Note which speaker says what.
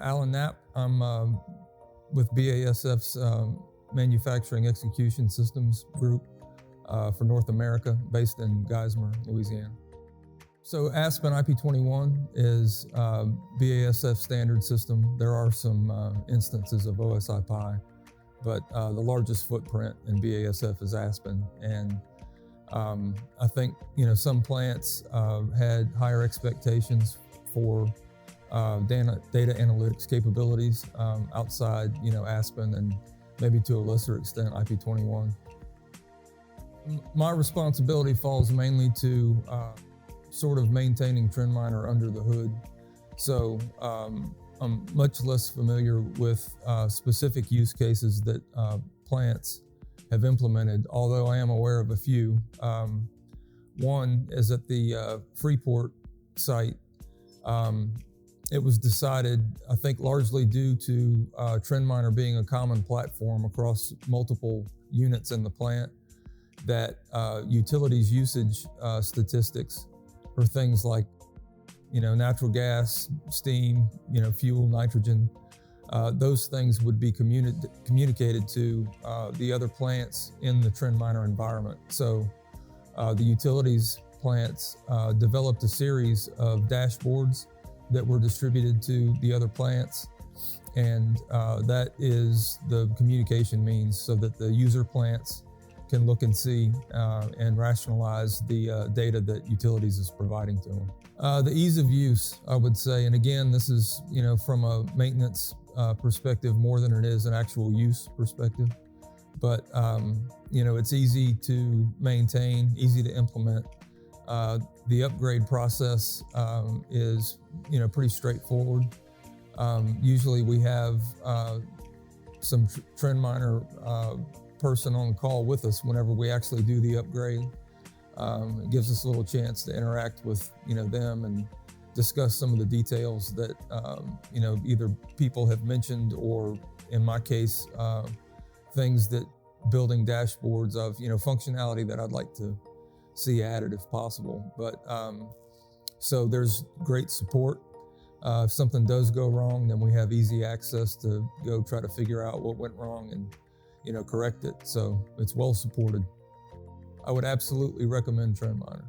Speaker 1: Alan Knapp. I'm with BASF's Manufacturing Execution Systems Group for North America, based in Geismar, Louisiana. So Aspen IP21 is BASF standard system. There are some instances of OSI Pi, but the largest footprint in BASF is Aspen. And I think some plants had higher expectations for data analytics capabilities outside Aspen, and maybe to a lesser extent IP21. My responsibility falls mainly to sort of maintaining TrendMiner under the hood. So I'm much less familiar with specific use cases that plants have implemented, although I am aware of a few. One is at the Freeport site. It was decided, I think largely due to TrendMiner being a common platform across multiple units in the plant, that utilities usage statistics for things like natural gas, steam, fuel, nitrogen, those things would be communicated to the other plants in the TrendMiner environment. So the utilities plants developed a series of dashboards that were distributed to the other plants, and that is the communication means, so that the user plants can look and see and rationalize the data that utilities is providing to them. The ease of use, I would say, and again, this is from a maintenance perspective more than it is an actual use perspective, but it's easy to maintain, easy to implement. The upgrade process is pretty straightforward. Usually we have some TrendMiner person on call with us whenever we actually do the upgrade. It gives us a little chance to interact with them and discuss some of the details that either people have mentioned, or in my case things that building dashboards of functionality that I'd like to see added if possible. But so there's great support. If something does go wrong, then we have easy access to go try to figure out what went wrong and correct it. So it's well supported. I would absolutely recommend TrendMiner.